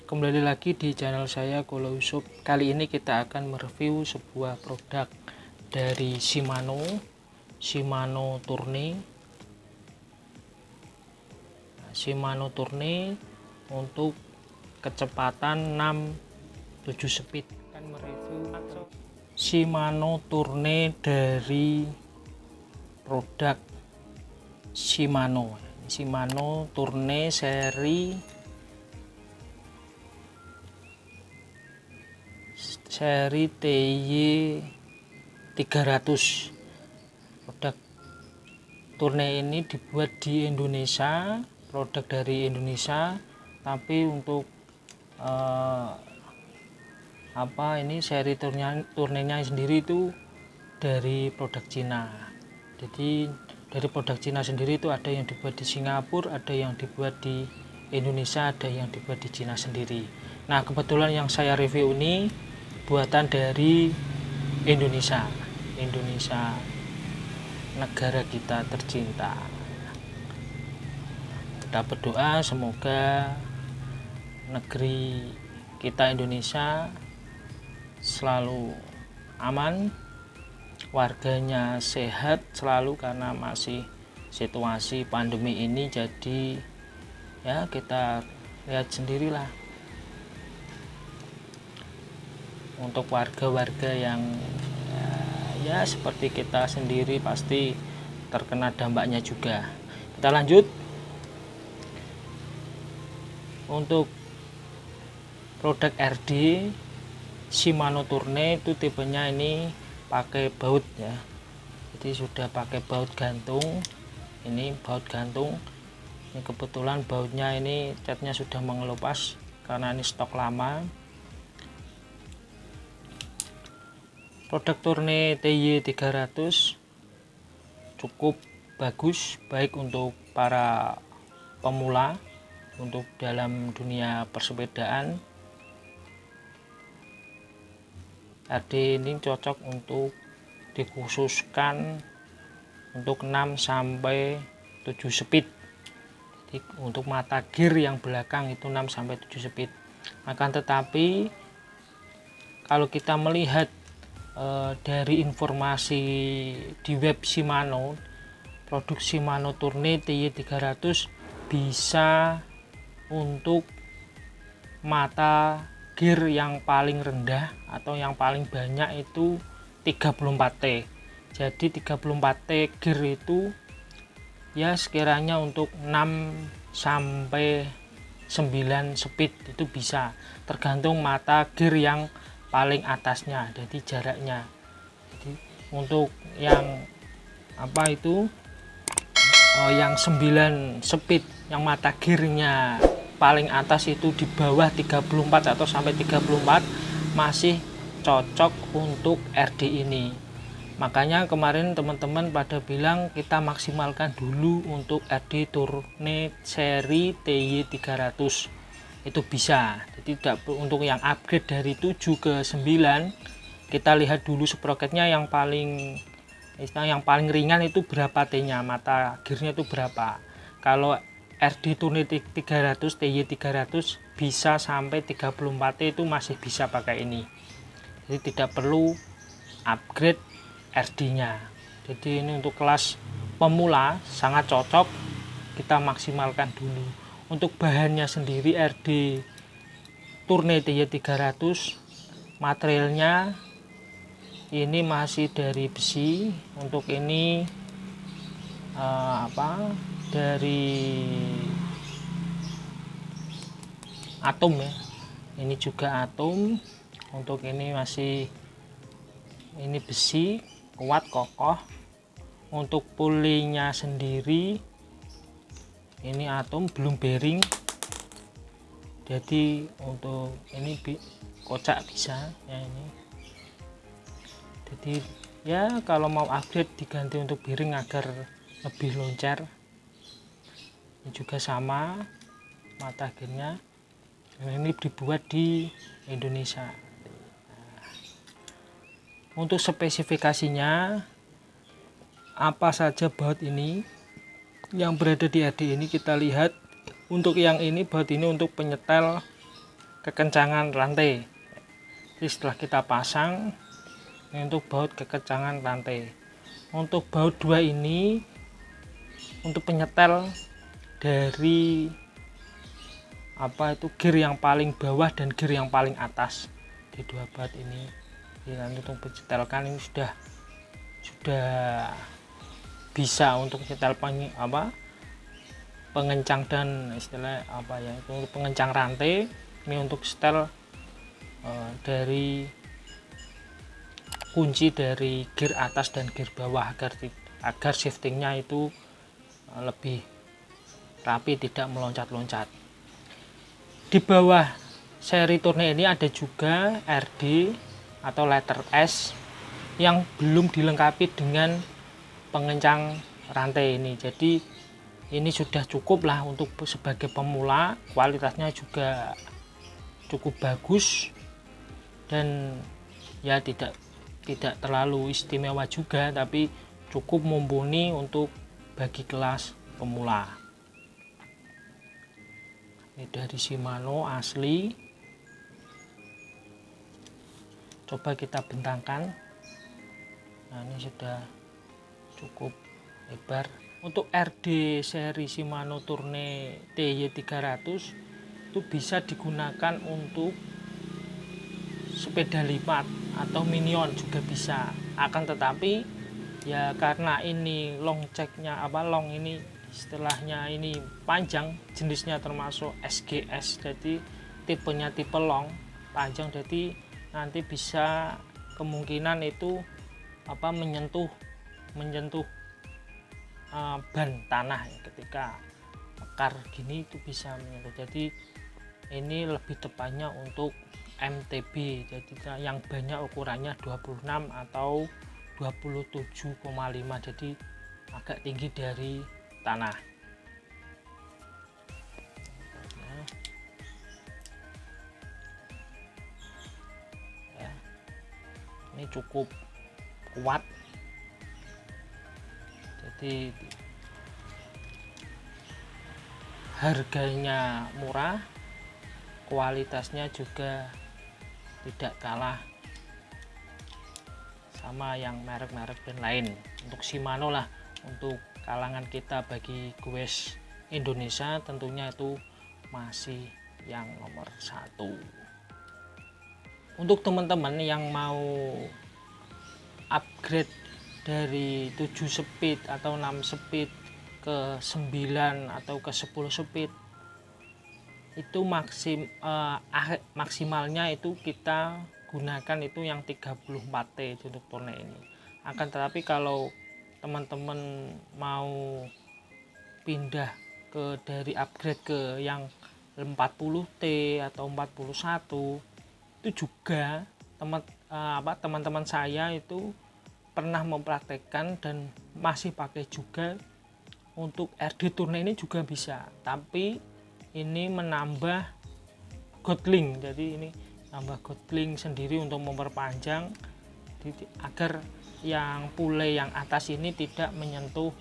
Kembali lagi di channel saya Kolo Yusuf. Kali ini kita akan mereview sebuah produk dari Shimano Tourney. Shimano Tourney untuk kecepatan 6-7 speed. Akan mereview Shimano Tourney dari produk Shimano Tourney seri TY 300. Produk Tourney ini dibuat di Indonesia, produk dari Indonesia, tapi untuk ini seri Tourney-nya sendiri itu dari produk Cina. Jadi dari produk Cina sendiri itu ada yang dibuat di Singapura, ada yang dibuat di Indonesia, ada yang dibuat di Cina sendiri. Nah, kebetulan yang saya review ini buatan dari Indonesia, negara kita tercinta. Kita berdoa semoga negeri kita Indonesia selalu aman, warganya sehat selalu, karena masih situasi pandemi ini. Jadi ya kita lihat sendirilah, untuk warga-warga yang ya seperti kita sendiri pasti terkena dampaknya juga. Kita lanjut. Untuk produk RD Shimano Tourney itu tipenya ini pakai baut ya. Jadi sudah pakai baut gantung. Ini baut gantung. Ini kebetulan bautnya ini catnya sudah mengelupas karena ini stok lama. Produk Tourney TY 300 cukup bagus, baik untuk para pemula, untuk dalam dunia persepedaan. RD ini cocok untuk dikhususkan untuk 6-7 speed. Jadi untuk mata gear yang belakang itu 6-7 speed. Akan tetapi kalau kita melihat dari informasi di web Shimano, produk Shimano Tourney TY 300 bisa untuk mata gear yang paling rendah atau yang paling banyak itu 34T. Jadi 34T gear itu ya sekiranya untuk 6-9 speed itu bisa, tergantung mata gear yang paling atasnya, jadi jaraknya. Jadi untuk yang yang 9 speed, yang mata gearnya paling atas itu di bawah 34 atau sampai 34, masih cocok untuk RD ini. Makanya kemarin teman-teman pada bilang kita maksimalkan dulu untuk RD Tourney seri TY 300. Itu bisa. Jadi untuk yang upgrade dari 7 ke 9, kita lihat dulu sprocketnya yang paling ringan itu berapa T-nya, mata gearnya itu berapa. Kalau RD Tourney 300 TY 300 bisa sampai 34T, itu masih bisa pakai ini. Jadi tidak perlu upgrade RD-nya. Jadi ini untuk kelas pemula sangat cocok, kita maksimalkan dulu. Untuk bahannya sendiri RD Tourney TY 300 materialnya ini masih dari besi. Untuk ini dari atom ya. Ini juga atom. Untuk ini masih ini besi, kuat kokoh. Untuk pulinya sendiri ini atom, belum bearing. Jadi untuk ini kocak bisa ya ini. Jadi ya kalau mau upgrade diganti untuk bearing agar lebih loncat. Ini juga sama mata gearnya. Ini dibuat di Indonesia. Untuk spesifikasinya apa saja baut ini yang berada di RD ini, kita lihat. Untuk yang ini baut ini untuk penyetel kekencangan rantai. Jadi setelah kita pasang, ini untuk baut kekencangan rantai. Untuk baut 2 ini untuk penyetel dari gear yang paling bawah dan gear yang paling atas di 2 baut ini. Jadi nanti untuk penyetelkan ini sudah bisa untuk nyetel pengencang dan istilah itu untuk pengencang rantai. Ini untuk setel dari kunci dari gear atas dan gear bawah agar shiftingnya itu lebih rapi, tidak meloncat-loncat. Di bawah seri Tourneo ini ada juga RD atau letter S yang belum dilengkapi dengan pengencang rantai ini. Jadi ini sudah cukup lah untuk sebagai pemula, kualitasnya juga cukup bagus dan ya tidak terlalu istimewa juga, tapi cukup mumpuni untuk bagi kelas pemula. Ini dari Shimano asli. Coba kita bentangkan. Nah, ini sudah cukup lebar. Untuk RD seri Shimano Tourneo TY300 itu bisa digunakan untuk sepeda lipat atau minion juga bisa. Akan tetapi ya karena ini long ini istilahnya ini panjang, jenisnya termasuk SGS, jadi tipenya tipe long panjang, jadi nanti bisa kemungkinan itu menyentuh ban tanah ya, ketika mekar gini itu bisa menyentuh. Jadi ini lebih tepatnya untuk MTB, jadi yang banyak ukurannya 26 atau 27,5, jadi agak tinggi dari tanah. Ya, ini cukup kuat, jadi harganya murah, kualitasnya juga tidak kalah sama yang merek-merek brand lain. Untuk Shimano lah, untuk kalangan kita bagi goes Indonesia tentunya itu masih yang nomor 1. Untuk teman-teman yang mau upgrade dari 7 speed atau 6 speed ke 9 atau ke 10 speed, itu maksimalnya itu kita gunakan itu yang 34T untuk Tourneo ini. Akan tetapi kalau teman-teman mau pindah dari upgrade ke yang 40T atau 41, itu juga teman-teman saya itu pernah mempraktekkan dan masih pakai juga. Untuk RD Tourneo ini juga bisa, tapi ini menambah godling, jadi ini nambah godling sendiri untuk memperpanjang agar yang pule yang atas ini tidak menyentuh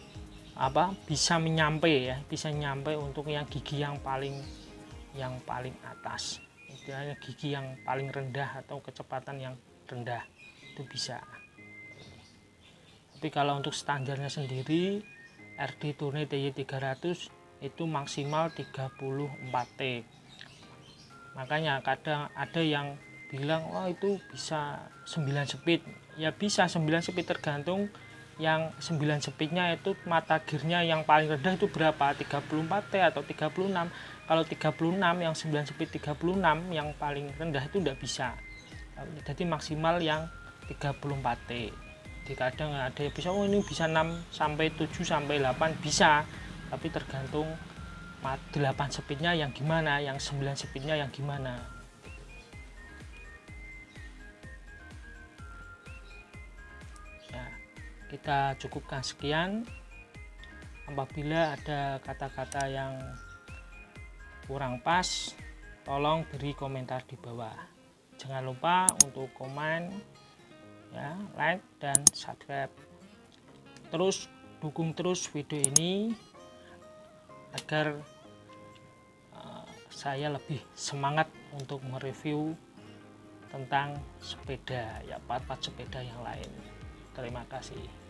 bisa nyampe untuk yang gigi yang paling atas, istilahnya gigi yang paling rendah atau kecepatan yang rendah itu bisa. Tapi kalau untuk standarnya sendiri RD Tourneo TY300 itu maksimal 34T. Makanya kadang ada yang bilang itu bisa 9 speed. Ya bisa 9 speed, tergantung yang 9 speednya itu mata gearnya yang paling rendah itu berapa, 34T atau 36. Kalau 36 yang 9 speed 36 yang paling rendah itu tidak bisa. Jadi maksimal yang 34T. Jadi kadang ada yang bisa ini bisa 6 sampai 7 sampai 8 bisa, tapi tergantung 8 speednya yang gimana, yang 9 speednya yang gimana. Ya, kita cukupkan sekian. Apabila ada kata-kata yang kurang pas, tolong beri komentar di bawah. Jangan lupa untuk komen, ya, like dan subscribe. Terus dukung terus video ini agar saya lebih semangat untuk mereview tentang sepeda, ya part-part sepeda yang lain. Terima kasih.